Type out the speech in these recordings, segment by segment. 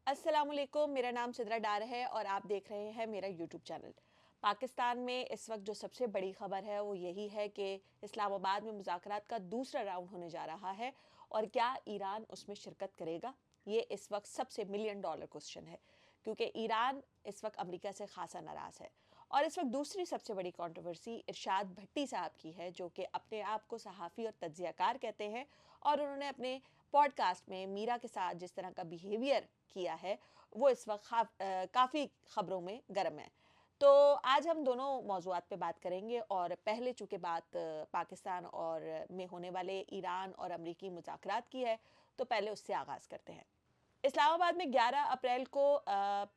अस्सलामुअलैकुम, मेरा नाम सिद्रा डार है और आप देख रहे हैं मेरा यूट्यूब चैनल। पाकिस्तान में इस वक्त जो सबसे बड़ी खबर है वो यही है कि इस्लामाबाद में मुज़ाकरात का दूसरा राउंड होने जा रहा है और क्या ईरान उसमें शिरकत करेगा। ये इस वक्त सबसे मिलियन डॉलर क्वेश्चन है, क्योंकि ईरान इस वक्त अमेरिका से खासा नाराज़ है। और इस वक्त दूसरी सबसे बड़ी कंट्रोवर्सी इरशाद भट्टी साहब की है, जो कि अपने आप को सहाफ़ी और तज्ज़ियाकार कहते हैं, और उन्होंने अपने पॉडकास्ट में मीरा के साथ जिस तरह का बिहेवियर किया है वो इस वक्त काफ़ी ख़बरों में गर्म है। तो आज हम दोनों मौज़ूआत पे बात करेंगे, और पहले चूँकि बात पाकिस्तान और में होने वाले ईरान और अमरीकी मुज़ाकरात की है, तो पहले उससे आगाज़ करते हैं। इस्लामाबाद में 11 अप्रैल को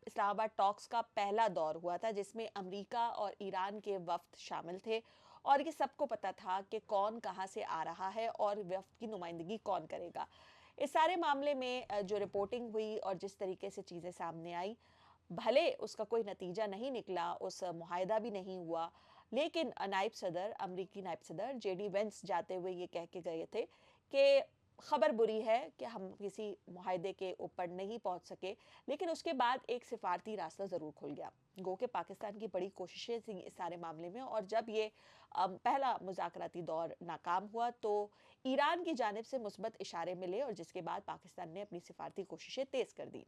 इस्लामाबाद टॉक्स का पहला दौर हुआ था, जिसमें अमेरिका और ईरान के वफ़द शामिल थे, और ये सबको पता था कि कौन कहाँ से आ रहा है और वफ़द की नुमाइंदगी कौन करेगा। इस सारे मामले में जो रिपोर्टिंग हुई और जिस तरीके से चीज़ें सामने आई, भले उसका कोई नतीजा नहीं निकला, उस मुआहदा भी नहीं हुआ, लेकिन नायब सदर, अमरीकी नायब सदर जेडी वेंस जाते हुए ये कह के गए थे कि खबर बुरी है कि हम किसी मुआहदे के ऊपर नहीं पहुंच सके, लेकिन उसके बाद एक सिफारती रास्ता ज़रूर खुल गया। गो के पाकिस्तान की बड़ी कोशिशें थी इस सारे मामले में, और जब ये पहला मुज़ाकराती दौर नाकाम हुआ तो ईरान की जानिब से मुस्बत इशारे मिले, और जिसके बाद पाकिस्तान ने अपनी सिफारती कोशिशें तेज़ कर दी।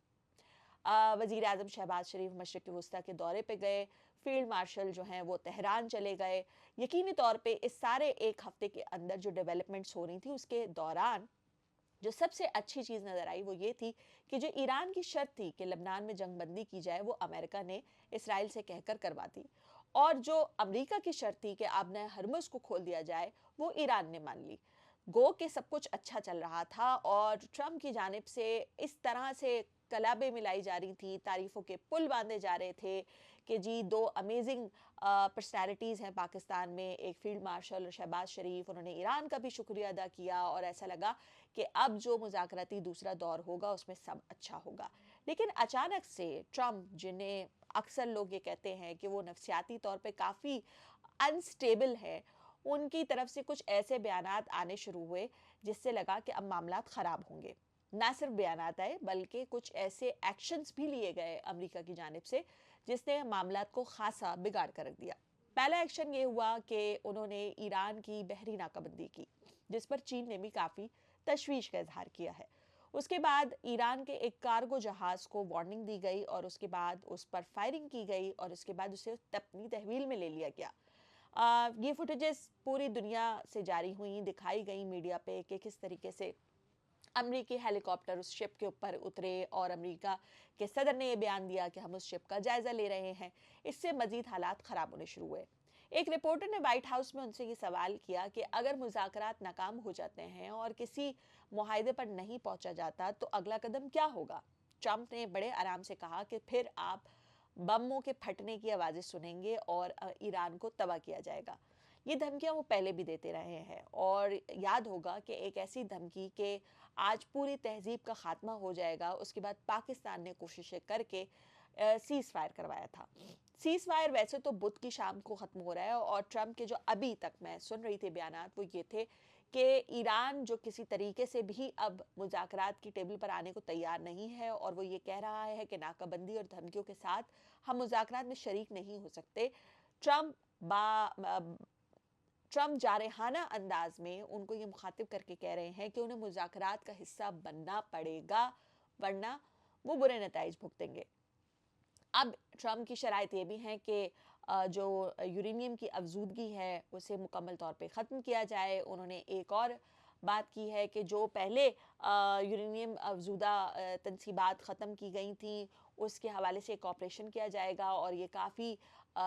वज़ीर आज़म शहबाज शरीफ मशरिक़ वस्ता के दौरे पे गए, फील्ड मार्शल जो हैं वो तेहरान चले गए। यकीनी तौर पे इस सारे एक हफ़्ते के अंदर जो डेवलपमेंट्स हो रही थी उसके दौरान जो सबसे अच्छी चीज़ नज़र आई वो ये थी कि जो ईरान की शर्त थी कि लबनान में जंगबंदी की जाए, वो अमेरिका ने इसराइल से कहकर करवा दी, और जो अमेरिका की शर्त थी कि अब नए हरमुज़ को खोल दिया जाए, वो ईरान ने मान ली। गो के सब कुछ अच्छा चल रहा था, और ट्रम्प की जानिब से इस तरह से कलाबें मिलाई जा रही थी, तारीफ़ों के पुल बांधे जा रहे थे कि जी दो अमेजिंग पर्सनैलिटीज़ हैं पाकिस्तान में, एक फील्ड मार्शल और शहबाज शरीफ, उन्होंने ईरान का भी शुक्रिया अदा किया, और ऐसा लगा कि अब जो मुज़ाकराती दूसरा दौर होगा उसमें सब अच्छा होगा। लेकिन अचानक से ट्रम्प, जिन्हें अक्सर लोग ये कहते हैं कि वो नफसियाती तौर पे काफ़ी अनस्टेबल है, उनकी तरफ से कुछ ऐसे बयानात आने शुरू हुए जिससे लगा कि अब मामलात ख़राब होंगे। ना सिर्फ बयानात आए, बल्कि कुछ ऐसे एक्शंस भी लिए गए अमेरिका की जानिब से जिसने मामलात को खासा बिगाड़ कर रख दिया। पहला एक्शन ये हुआ कि उन्होंने ईरान की बहरी नाकाबंदी की, जिस पर चीन ने भी काफ़ी तशवीश का इजहार किया है। उसके बाद ईरान के एक कार्गो जहाज़ को वार्निंग दी गई, और उसके बाद उस पर फायरिंग की गई, और उसके बाद उसे अपनी तहवील में ले लिया गया। ये फुटेजेस पूरी दुनिया से जारी हुई, दिखाई गई मीडिया पे कि किस तरीके से अमरीकी हेलीकॉप्टर उस शिप के ऊपर उतरे, और अमेरिका के सदर ने यह बयान दिया कि हम उस शिप का जायजा ले रहे हैं। इससे मजीद हालात ख़राब होने शुरू हुए। एक रिपोर्टर ने व्हाइट हाउस में उनसे ये सवाल किया कि अगर मुज़ाकरात नाकाम हो जाते हैं और किसी मुआहदे पर नहीं पहुंचा जाता तो अगला कदम क्या होगा। ट्रंप ने बड़े आराम से कहा कि फिर आप बमों के फटने की आवाज़ें सुनेंगे और ईरान को तबाह किया जाएगा। ये धमकियां वो पहले भी देते रहे हैं, और याद होगा कि एक ऐसी धमकी कि आज पूरी तहजीब का खात्मा हो जाएगा, उसके बाद पाकिस्तान ने कोशिशें करके सीज़ फायर करवाया था। सीज़ फायर वैसे तो बुध की शाम को ख़त्म हो रहा है, और ट्रंप के जो अभी तक मैं सुन रही थी बयानात वो ये थे कि ईरान जो किसी तरीके से भी अब मुज़ाकरात की टेबल पर आने को तैयार नहीं है, और वो ये कह रहा है कि नाकाबंदी और धमकियों के साथ हम मुज़ाकरात में शरीक नहीं हो सकते। ट्रंप ट्रम्प जारहाना अंदाज में उनको ये मुखातिब करके कह रहे हैं कि उन्हें मुज़ाकरात का हिस्सा बनना पड़ेगा, वरना वो बुरे नताइज भुगतेंगे। अब ट्रम्प की शराइत ये भी हैं कि जो यूरेनियम की अफजूदगी है उसे मुकम्मल तौर पे ख़त्म किया जाए। उन्होंने एक और बात की है कि जो पहले यूरेनियम अफजूदा तनसीबात ख़त्म की गई थी उसके हवाले से एक ऑपरेशन किया जाएगा, और ये काफ़ी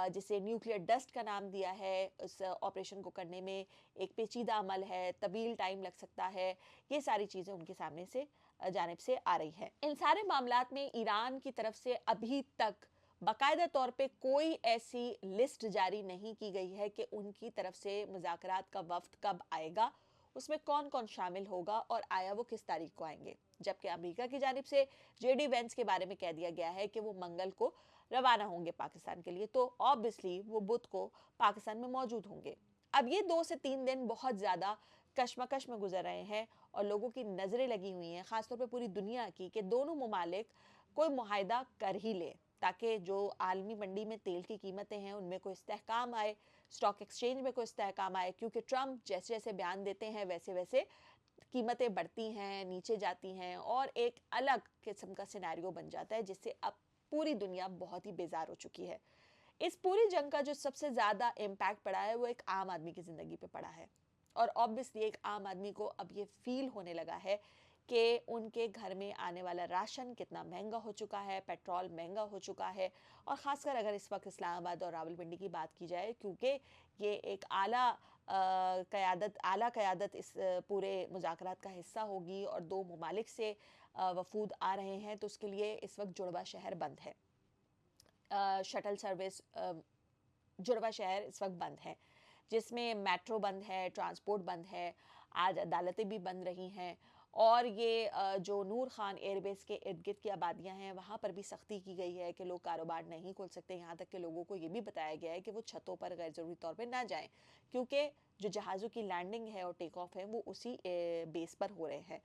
जिसे न्यूक्लियर डस्ट का नाम दिया है, उस ऑपरेशन को करने में एक पेचीदा अमल है, तवील टाइम लग सकता है। ये सारी चीज़ें उनके सामने से जानिब से आ रही है। इन सारे मामलात में ईरान की तरफ से अभी तक बाकायदा तौर पे कोई ऐसी लिस्ट जारी नहीं की गई है कि उनकी तरफ से मुज़ाकरात का वफ़्द कब आएगा, उसमें कौन कौन शामिल होगा, और आया वो किस तारीख को आएंगे। जबकि अमेरिका की जानिब से जेडी वेंस के बारे में कह दिया गया है कि वो मंगल को रवाना होंगे पाकिस्तान के लिए, तो ऑब्वियसली वो बुध को पाकिस्तान में मौजूद होंगे। अब ये 2 से 3 दिन बहुत ज़्यादा कश्मकश में गुजर रहे हैं, और लोगों की नज़रें लगी हुई हैं, ख़ासतौर पर पूरी दुनिया की, कि दोनों ममालिक कोई मुआहदा कर ही ले, ताकि जो आलमी मंडी में तेल की कीमतें हैं उनमें कोई इस्तेहकाम आए, स्टॉक एक्सचेंज में कोई इस्तेहकाम आए। क्योंकि ट्रम्प जैसे जैसे बयान देते हैं वैसे वैसे कीमतें बढ़ती हैं, नीचे जाती हैं और एक अलग किस्म का सिनेरियो बन जाता है, जिससे अब पूरी दुनिया बहुत ही बेजार हो चुकी है। इस पूरी जंग का जो सबसे ज़्यादा इम्पैक्ट पड़ा है वो एक आम आदमी की ज़िंदगी पे पड़ा है। और ऑब्वियसली एक आम आदमी को अब ये फील होने लगा है कि उनके घर में आने वाला राशन कितना महंगा हो चुका है, पेट्रोल महंगा हो चुका है। और ख़ासकर अगर इस वक्त इस्लामाबाद और रावलपिंडी की बात की जाए, क्योंकि ये एक आला क़यादत इस पूरे मुज़ाकरात का हिस्सा होगी और दो ममालिक से वफूद आ रहे हैं, तो उसके लिए इस वक्त जुड़वा शहर बंद है। शटल सर्विस जुड़वा शहर इस वक्त बंद है, जिसमें मेट्रो बंद है, ट्रांसपोर्ट बंद है, आज अदालतें भी बंद रही हैं। और ये जो नूर खान एयरबेस के इर्द गिर्द की आबादियाँ हैं वहाँ पर भी सख्ती की गई है कि लोग कारोबार नहीं खोल सकते। यहाँ तक कि लोगों को ये भी बताया गया है कि वो छतों पर गैर ज़रूरी तौर पर ना जाएं, क्योंकि जो जहाज़ों की लैंडिंग है और टेक ऑफ है वो उसी बेस पर हो रहे हैं।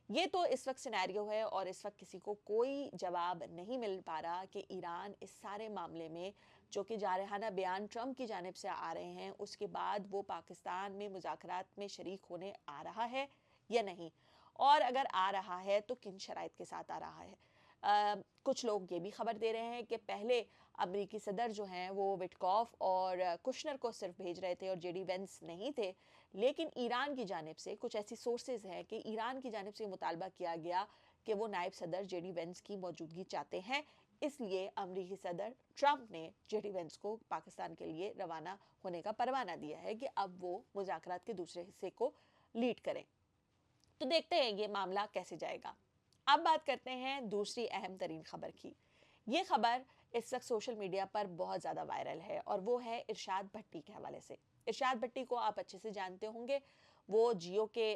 ये तो इस वक्त सिनेरियो है और इस वक्त किसी को कोई जवाब नहीं मिल पा रहा कि ईरान इस सारे मामले में, जो कि जारहाना बयान ट्रम्प की जानिब से आ रहे हैं, उसके बाद वो पाकिस्तान में मुज़ाकरात में शरीक होने आ रहा है या नहीं, और अगर आ रहा है तो किन शराइत के साथ आ रहा है। कुछ लोग ये भी खबर दे रहे हैं कि पहले अमरीकी सदर जो हैं वो विटकॉफ और कुशनर को सिर्फ भेज रहे थे और जेडी वेंस नहीं थे, लेकिन ईरान की जानिब से कुछ ऐसी सोर्सेज हैं कि ईरान की जानिब से मुतालबा किया गया कि वो नायब सदर जेडी वेंस की मौजूदगी चाहते हैं। इसलिए अमरीकी सदर ट्रम्प ने जेडी वेंस को पाकिस्तान के लिए रवाना होने का परवाना दिया है कि अब वो मुज़ाकरात के दूसरे हिस्से को लीड करें। तो देखते हैं ये मामला कैसे जाएगा। अब बात करते हैं दूसरी अहम तरीन खबर की। ये खबर इस वक्त सोशल मीडिया पर बहुत ज़्यादा वायरल है और वो है इरशाद भट्टी के हवाले से। इरशाद भट्टी को आप अच्छे से जानते होंगे। वो जियो के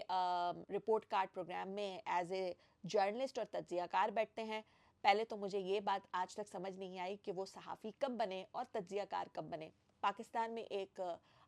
रिपोर्ट कार्ड प्रोग्राम में एज ए जर्नलिस्ट और तज्जियाकार बैठते हैं। पहले तो मुझे ये बात आज तक समझ नहीं आई कि वो सहाफ़ी कब बने और तज्जियाकार कब बने। पाकिस्तान में एक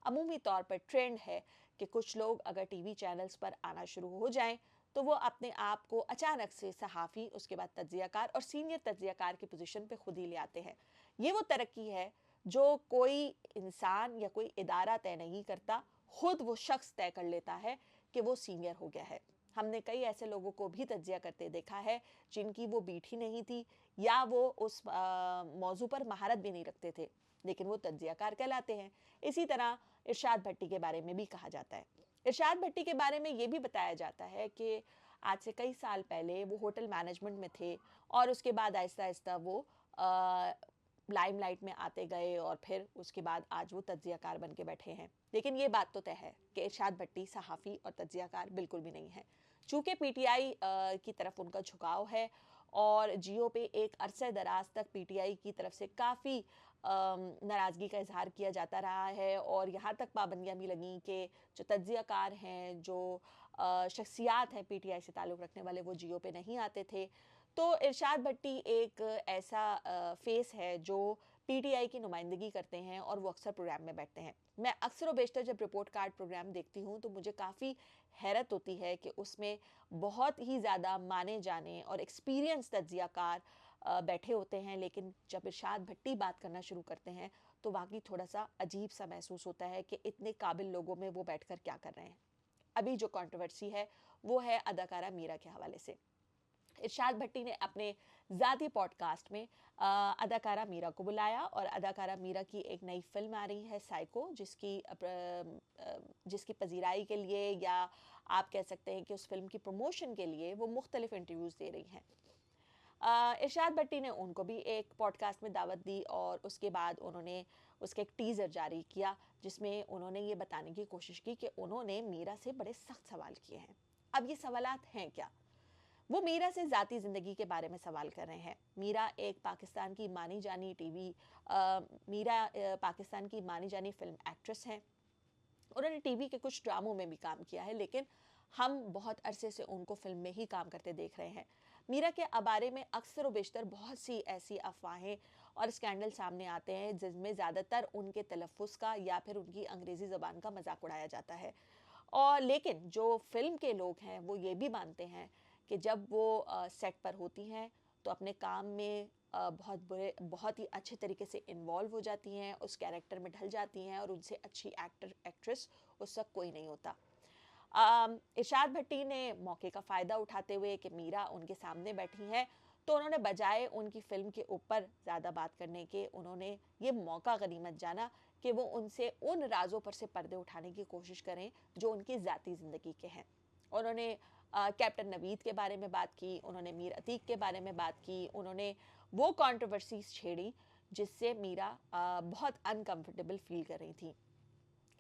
अमूमी तौर पर ट्रेंड है कि कुछ लोग अगर टीवी चैनल्स पर आना शुरू हो जाएं तो वो अपने आप को अचानक से सहाफ़ी, उसके बाद तज्जियाकार और सीनियर तज्जियाकार की पोजीशन पे खुद ही ले आते हैं। ये वो तरक्की है जो कोई इंसान या कोई इदारा तय नहीं करता, खुद वो शख्स तय कर लेता है कि वो सीनियर हो गया है। हमने कई ऐसे लोगों को भी तज्जिया करते देखा है जिनकी वो बीट ही नहीं थी या वो उस मौजू पर महारत भी नहीं रखते थे, लेकिन वो तज्जियाकार कहलाते हैं। इसी तरह इरशाद भट्टी के बारे में भी कहा जाता है। इरशाद भट्टी के बारे में ये भी बताया जाता है कि आज से कई साल पहले वो होटल मैनेजमेंट में थे और उसके बाद आहिस्ता आहिस्ता वो लाइमलाइट में आते गए और फिर उसके बाद आज वो तज्जियाकार बन के बैठे हैं। लेकिन ये बात तो तय है कि इरशाद भट्टी सहाफ़ी और तज्जियाकार बिल्कुल भी नहीं है। चूँकि पीटीआई की तरफ उनका झुकाव है और जियो पे एक अरसे दराज तक पीटीआई की तरफ से काफ़ी नाराज़गी का इजहार किया जाता रहा है और यहाँ तक पाबंदियाँ भी लगीं कि जो तज्जियाकार हैं, जो शख्सियात हैं पीटीआई से ताल्लुक़ रखने वाले, वो जियो पे नहीं आते थे। तो इरशाद भट्टी एक ऐसा फेस है जो पीटीआई की नुमाइंदगी करते हैं और वो अक्सर प्रोग्राम में बैठते हैं। मैं अक्सर व बेशतर जब रिपोर्ट कार्ड प्रोग्राम देखती हूँ तो मुझे काफ़ी हैरत होती है कि उसमें बहुत ही ज़्यादा माने जाने और एक्सपीरियंस तज्जियाकार बैठे होते हैं, लेकिन जब इरशाद भट्टी बात करना शुरू करते हैं तो वाकई थोड़ा सा अजीब सा महसूस होता है कि इतने काबिल लोगों में वो बैठकर क्या कर रहे हैं। अभी जो कंट्रोवर्सी है वो है अदाकारा मीरा के हवाले से। इरशाद भट्टी ने अपने ज़ाती पॉडकास्ट में अदाकारा मीरा को बुलाया और अदाकारा मीरा की एक नई फिल्म आ रही है साइको, जिसकी पजीराई के लिए या आप कह सकते हैं कि उस फिल्म की प्रमोशन के लिए वो मुख्तलिफ इंटरव्यूज़ दे रही हैं। इरशाद भट्टी ने उनको भी एक पॉडकास्ट में दावत दी और उसके बाद उन्होंने उसका एक टीज़र जारी किया जिसमें उन्होंने ये बताने की कोशिश की कि उन्होंने मीरा से बड़े सख्त सवाल किए हैं। अब ये सवालात हैं क्या? वो मीरा से ज़ाती ज़िंदगी के बारे में सवाल कर रहे हैं। मीरा एक पाकिस्तान की मानी जानी पाकिस्तान की मानी जानी फिल्म एक्ट्रेस हैं। उन्होंने टीवी के कुछ ड्रामों में भी काम किया है, लेकिन हम बहुत अरसे से उनको फिल्म में ही काम करते देख रहे हैं। मीरा के बारे में अक्सर व बेशतर बहुत सी ऐसी अफवाहें और स्कैंडल सामने आते हैं जिनमें ज़्यादातर उनके तलफ़्फ़ुज़ का या फिर उनकी अंग्रेज़ी ज़बान का मजाक उड़ाया जाता है। और लेकिन जो फिल्म के लोग हैं वो ये भी मानते हैं कि जब वो सेट पर होती हैं तो अपने काम में बहुत ही अच्छे तरीके से इन्वॉल्व हो जाती हैं, उस कैरेक्टर में ढल जाती हैं और उनसे अच्छी एक्ट्रेस उस वक्त कोई नहीं होता। इरशाद भट्टी ने मौके का फ़ायदा उठाते हुए कि मीरा उनके सामने बैठी हैं, तो उन्होंने बजाय उनकी फ़िल्म के ऊपर ज़्यादा बात करने के, उन्होंने ये मौका गनीमत जाना कि वो उनसे उन राज़ों पर से पर्दे उठाने की कोशिश करें जो उनकी ज़ाती ज़िंदगी के हैं। उन्होंने कैप्टन नवीद के बारे में बात की, उन्होंने मीर अतीक के बारे में बात की, उन्होंने वो कंट्रोवर्सीज छेड़ी जिससे मीरा बहुत अनकंफर्टेबल फील कर रही थी।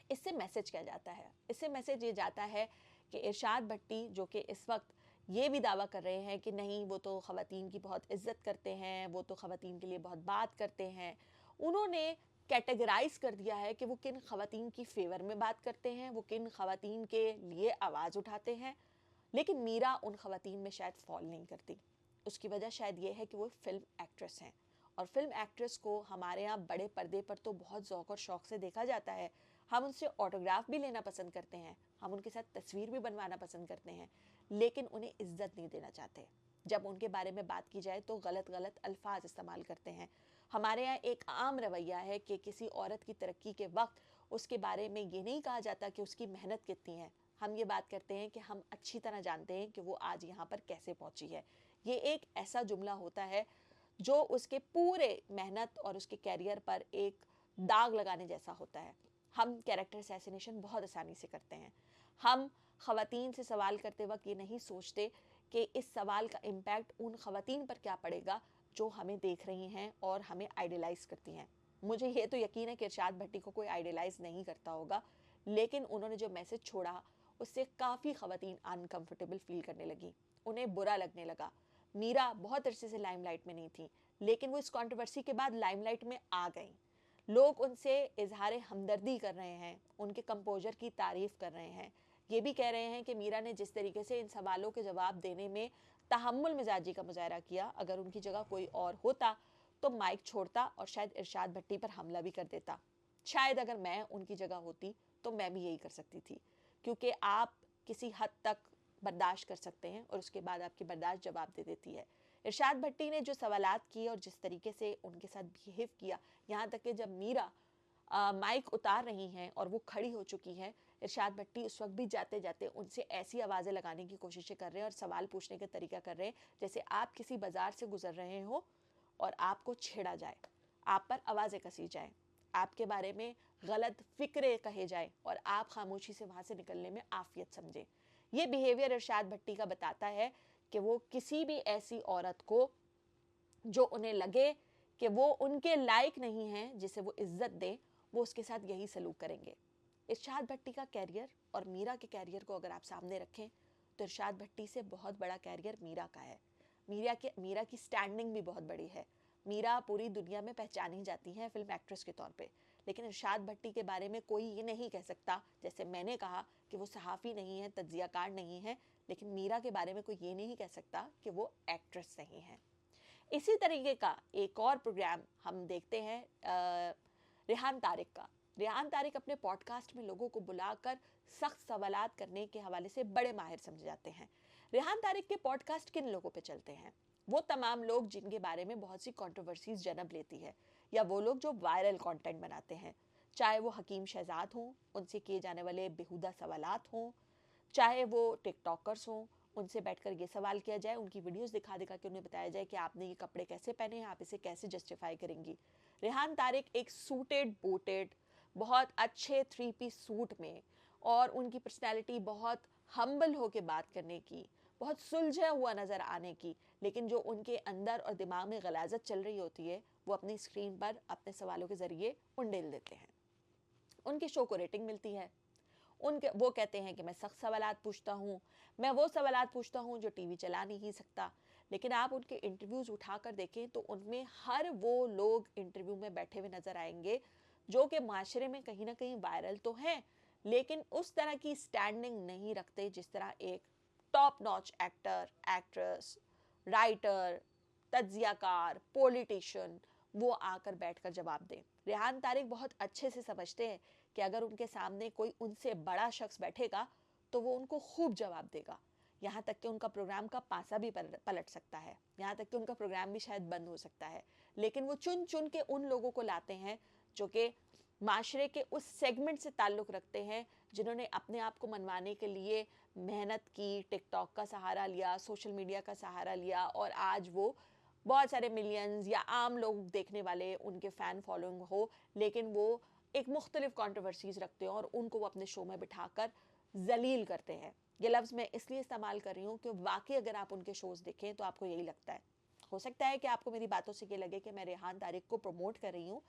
इससे मैसेज क्या जाता है? इससे मैसेज ये जाता है कि इरशाद भट्टी जो कि इस वक्त ये भी दावा कर रहे हैं कि नहीं, वो तो ख़वातीन की बहुत इज्जत करते हैं, वो तो ख़वातीन के लिए बहुत बात करते हैं, उन्होंने कैटेगराइज कर दिया है कि वो किन ख़वातीन की फेवर में बात करते हैं, वो किन ख़वातीन के लिए आवाज़ उठाते हैं। लेकिन मीरा उन ख़वातीन में शायद फॉल नहीं करती। उसकी वजह शायद ये है कि वो फिल्म एक्ट्रेस हैं, और फिल्म एक्ट्रेस को हमारे यहाँ बड़े पर्दे पर तो बहुत ज़ौक़ और शौक़ से देखा जाता है। हम उनसे ऑटोग्राफ भी लेना पसंद करते हैं, हम उनके साथ तस्वीर भी बनवाना पसंद करते हैं, लेकिन उन्हें इज्जत नहीं देना चाहते। जब उनके बारे में बात की जाए तो गलत गलत अल्फाज इस्तेमाल करते हैं। हमारे यहाँ एक आम रवैया है कि किसी औरत की तरक्की के वक्त उसके बारे में ये नहीं कहा जाता कि उसकी मेहनत कितनी है। हम ये बात करते हैं कि हम अच्छी तरह जानते हैं कि वो आज यहाँ पर कैसे पहुँची है। ये एक ऐसा जुमला होता है जो उसके पूरे मेहनत और उसके कैरियर पर एक दाग लगाने जैसा होता है। हम कैरेक्टर असैसिनेशन बहुत आसानी से करते हैं। हम ख़वातीन से सवाल करते वक्त ये नहीं सोचते कि इस सवाल का इम्पैक्ट उन ख़वातीन पर क्या पड़ेगा जो हमें देख रही हैं और हमें आइडलाइज़ करती हैं। मुझे ये तो यकीन है कि इरशाद भट्टी को कोई आइडलाइज़ नहीं करता होगा, लेकिन उन्होंने जो मैसेज छोड़ा उससे काफ़ी ख़वातीन अनकंफर्टेबल फील करने लगी, उन्हें बुरा लगने लगा। मीरा बहुत अरसे से लाइमलाइट में नहीं थी, लेकिन वो इस कंट्रोवर्सी के बाद लाइमलाइट में आ गई। लोग उनसे इजहार हमदर्दी कर रहे हैं, उनके कंपोजर की तारीफ़ कर रहे हैं, ये भी कह रहे हैं कि मीरा ने जिस तरीके से इन सवालों के जवाब देने में तहम्मुल मिजाजी का मुजाहरा किया, अगर उनकी जगह कोई और होता तो माइक छोड़ता और शायद इरशाद भट्टी पर हमला भी कर देता। शायद अगर मैं उनकी जगह होती तो मैं भी यही कर सकती थी, क्योंकि आप किसी हद तक बर्दाश्त कर सकते हैं और उसके बाद आपकी बर्दाश्त जवाब दे देती है। इरशाद भट्टी ने जो सवालात किए और जिस तरीके से उनके साथ बिहेव किया, यहाँ तक कि जब मीरा माइक उतार रही हैं और वो खड़ी हो चुकी हैं, इरशाद भट्टी उस वक्त भी जाते जाते उनसे ऐसी आवाज़ें लगाने की कोशिशें कर रहे हैं और सवाल पूछने का तरीका कर रहे हैं जैसे आप किसी बाजार से गुजर रहे हो और आपको छेड़ा जाए, आप पर आवाज़ें कसी जाए, आपके बारे में गलत फिक्रे कहे जाए और आप खामोशी से वहाँ से निकलने में आफियत समझें। ये बिहेवियर इरशाद भट्टी का बताता है कि वो किसी भी ऐसी औरत को जो उन्हें लगे कि वो उनके लायक नहीं है जिसे वो इज्जत दें, वो उसके साथ यही सलूक करेंगे। इरशाद भट्टी का कैरियर और मीरा के कैरियर को अगर आप सामने रखें तो इरशाद भट्टी से बहुत बड़ा कैरियर मीरा का है। मीरा की स्टैंडिंग भी बहुत बड़ी है। मीरा पूरी दुनिया में पहचानी जाती हैं फिल्म एक्ट्रेस के तौर पे, लेकिन इरशाद भट्टी के बारे में कोई ये नहीं कह सकता, जैसे मैंने कहा कि वो सहाफ़ी नहीं है, तज्जियाकार नहीं है, लेकिन मीरा के बारे में कोई ये नहीं कह सकता कि वो एक्ट्रेस नहीं है। इसी तरीके का एक और प्रोग्राम हम देखते हैं रेहान तारिक का। रेहान तारिक अपने पॉडकास्ट में लोगों को बुलाकर सख्त सवालात करने के हवाले से बड़े माहिर समझे जाते हैं। रेहान तारिक के पॉडकास्ट किन लोगों पे चलते हैं? वो तमाम लोग जिनके बारे में बहुत सी कंट्रोवर्सीज जन्म लेती है, या वो लोग जो वायरल कंटेंट बनाते हैं, चाहे वो हकीम शहजाद हों, उनसे किए जाने वाले बेहुदा सवालात हों, चाहे वो टिकटॉकर्स हों, उनसे बैठकर ये सवाल किया जाए, उनकी वीडियोस दिखा दिखा के उन्हें बताया जाए कि आपने ये कपड़े कैसे पहने हैं, आप इसे कैसे जस्टिफाई करेंगी। रेहान तारिक एक सूटेड बूटेड बहुत अच्छे 3 पीस सूट में, और उनकी पर्सनैलिटी बहुत हम्बल होके बात करने की, बहुत सुलझा हुआ नज़र आने की, लेकिन जो उनके अंदर और दिमाग में गलाजत चल रही होती है वो अपनी स्क्रीन पर अपने सवालों के ज़रिए उंडेल देते हैं। उनके शो को रेटिंग मिलती है। उनके वो कहते हैं कि मैं सख्त सवालात पूछता हूँ, मैं वो सवालात पूछता हूँ जो टीवी चला नहीं सकता। लेकिन आप उनके इंटरव्यूज़ उठाकर देखें तो उनमें हर वो लोग इंटरव्यू में बैठे हुए नज़र आएंगे जो कि माशरे में कहीं ना कहीं वायरल तो हैं, लेकिन उस तरह की स्टैंडिंग नहीं रखते जिस तरह एक top notch actor, actress, writer, तज्जियाकार, पॉलिटिशियन वो आकर बैठकर जवाब दें। रेहान तारिक बहुत अच्छे से समझते हैं कि अगर उनके सामने कोई उनसे बड़ा शख्स बैठेगा तो वो उनको खूब जवाब देगा। यहाँ तक कि उनका प्रोग्राम का पासा भी पलट सकता है, यहाँ तक कि उनका प्रोग्राम भी शायद बंद हो सकता है। लेकिन वो चुन चुन के उन लोगों को लाते हैं जो कि माशरे के उस सेगमेंट से ताल्लुक़ रखते हैं, जिन्होंने अपने आप को मनवाने के लिए मेहनत की, टिकटॉक का सहारा लिया, सोशल मीडिया का सहारा लिया, और आज वो बहुत सारे मिलियंस या आम लोग देखने वाले उनके फ़ैन फॉलोइंग हो, लेकिन वो एक मुख्तलिफ कंट्रोवर्सीज़ रखते हैं और उनको वो अपने शो में बिठाकर जलील करते हैं। ये लफ्ज़ मैं इसलिए इस्तेमाल कर रही हूँ कि वाकई अगर आप उनके शोज़ देखें तो आपको यही लगता है। हो सकता है कि आपको मेरी बातों से ये लगे कि मैं रेहान तारिक को प्रमोट कर रही हूँ,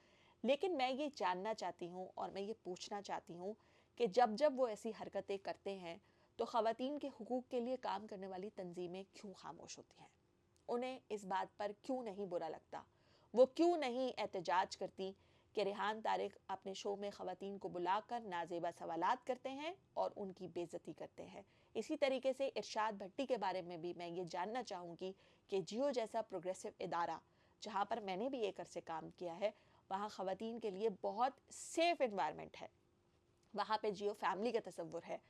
लेकिन मैं ये जानना चाहती हूँ और मैं ये पूछना चाहती हूँ कि जब जब वो ऐसी हरकतें करते हैं तो ख़वातीन के हुकूक़ के लिए काम करने वाली तंजीमें क्यों खामोश होती हैं? उन्हें इस बात पर क्यों नहीं बुरा लगता? वो क्यों नहीं एहतजाज करती कि रेहान तारिक अपने शो में ख़वातीन को बुलाकर नाजेबा सवालात करते हैं और उनकी बेइज्जती करते हैं? इसी तरीके से इरशाद भट्टी के बारे में भी मैं ये जानना चाहूँगी कि जियो जैसा प्रोग्रेसिव इदारा, जहाँ पर मैंने भी एक अरसे काम किया है, वहाँ ख़वातीन के लिए बहुत सेफ़ एनवायरनमेंट है, वहाँ पे जियो फैमिली का तसव्वुर है,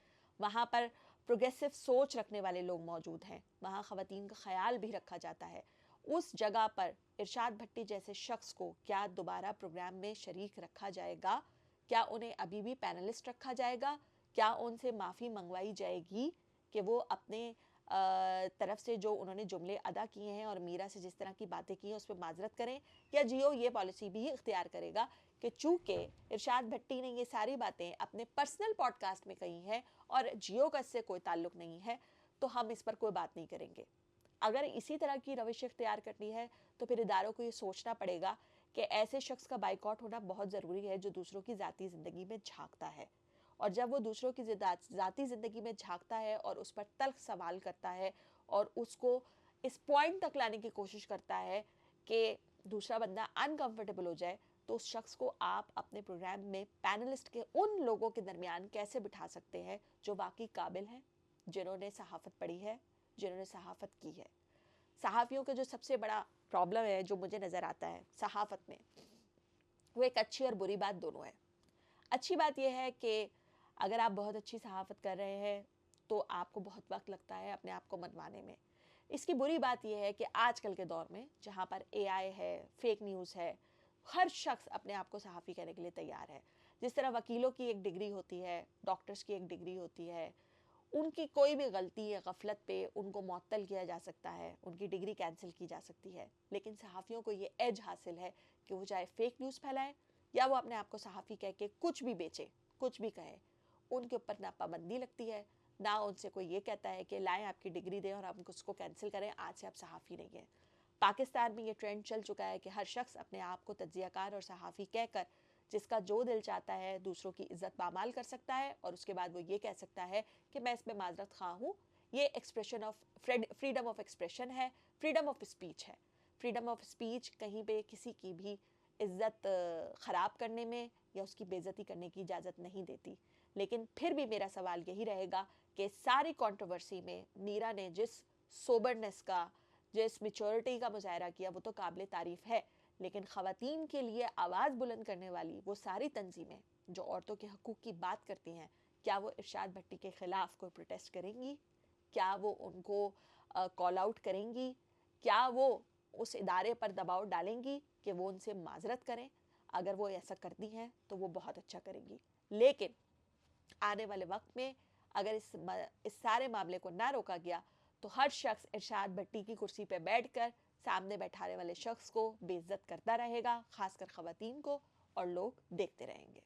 वहाँ पर प्रोग्रेसिव सोच रखने वाले लोग मौजूद हैं, वहाँ ख़वातीन का ख्याल भी रखा जाता है। उस जगह पर इरशाद भट्टी जैसे शख्स को क्या दोबारा प्रोग्राम में शरीक रखा जाएगा? क्या उन्हें अभी भी पैनलिस्ट रखा जाएगा? क्या उनसे माफ़ी मंगवाई जाएगी कि वो अपने तरफ से जो उन्होंने जुमले अदा किए हैं और मीरा से जिस तरह की बातें की हैं उस पर माजरत करें? या जियो ये पॉलिसी भी इख्तियार करेगा कि चूँकि इरशाद भट्टी ने ये सारी बातें अपने पर्सनल पॉडकास्ट में कही हैं और जियो का इससे कोई ताल्लुक़ नहीं है, तो हम इस पर कोई बात नहीं करेंगे? अगर इसी तरह की रविश इख्तियार करनी है तो फिर इदारों को ये सोचना पड़ेगा कि ऐसे शख्स का बाइकआउट होना बहुत ज़रूरी है जो दूसरों की ज़ाती ज़िंदगी में झांकता है, और जब वो दूसरों की ज़ाती ज़िंदगी में झांकता है और उस पर तल्ख सवाल करता है और उसको इस पॉइंट तक लाने की कोशिश करता है कि दूसरा बंदा अनकंफर्टेबल हो जाए, तो उस शख्स को आप अपने प्रोग्राम में पैनलिस्ट के उन लोगों के दरमियान कैसे बिठा सकते हैं जो वाकई काबिल हैं, जिन्होंने सहाफ़त पढ़ी है, जिन्होंने सहाफ़त की है? सहाफ़ियों का जो सबसे बड़ा प्रॉब्लम है जो मुझे नज़र आता है सहाफ़त में, वो एक अच्छी और बुरी बात दोनों है। अच्छी बात यह है कि अगर आप बहुत अच्छी सहाफ़त कर रहे हैं तो आपको बहुत वक्त लगता है अपने आप को मनवाने में। इसकी बुरी बात यह है कि आजकल के दौर में जहाँ पर एआई है, फेक न्यूज़ है, हर शख्स अपने आप को सहाफ़ी कहने के लिए तैयार है। जिस तरह वकीलों की एक डिग्री होती है, डॉक्टर्स की एक डिग्री होती है, उनकी कोई भी गलती या गफलत पे उनको मुअत्तल किया जा सकता है, उनकी डिग्री कैंसिल की जा सकती है, लेकिन सहाफ़ियों को ये एज हासिल है कि वो चाहे फेक न्यूज़ फैलाएं या वो अपने आप को सहाफ़ी कह के कुछ भी बेचे, कुछ भी कहे, उनके ऊपर ना पाबंदी लगती है, ना उनसे कोई ये कहता है कि लाएं आपकी डिग्री दें और आप उसको कैंसिल करें, आज से आप सहाफ़ी नहीं हैं। पाकिस्तान में ये ट्रेंड चल चुका है कि हर शख्स अपने आप को तज्ज़ियाकार और सहाफ़ी कहकर जिसका जो दिल चाहता है दूसरों की इज्जत पामाल कर सकता है और उसके बाद वो ये कह सकता है कि मैं इसमें माजरत खा हूँ। ये expression of freedom of expression है, फ्रीडम ऑफ स्पीच है। फ्रीडम ऑफ स्पीच कहीं पे किसी की भी इज्जत ख़राब करने में या उसकी बेइज्जती करने की इजाज़त नहीं देती। लेकिन फिर भी मेरा सवाल यही रहेगा कि सारी कंट्रोवर्सी में मीरा ने जिस सोबरनेस का, जिस मैच्योरिटी का मुजाहरा किया वो तो काबिल तारीफ़ है, लेकिन ख़वातीन के लिए आवाज़ बुलंद करने वाली वो सारी तंजीमें जो औरतों के हकूक़ की बात करती हैं, क्या वो इरशाद भट्टी के ख़िलाफ़ कोई प्रोटेस्ट करेंगी? क्या वो उनको कॉल आउट करेंगी? क्या वो उस इदारे पर दबाव डालेंगी कि वो उनसे माजरत करें? अगर वो ऐसा करती हैं तो वो बहुत अच्छा करेंगी, लेकिन आने वाले वक्त में अगर इस सारे मामले को ना रोका गया तो हर शख्स इरशाद भट्टी की कुर्सी पर बैठकर सामने बैठाने वाले शख्स को बेइज्जत करता रहेगा, खासकर ख़वातीन को, और लोग देखते रहेंगे।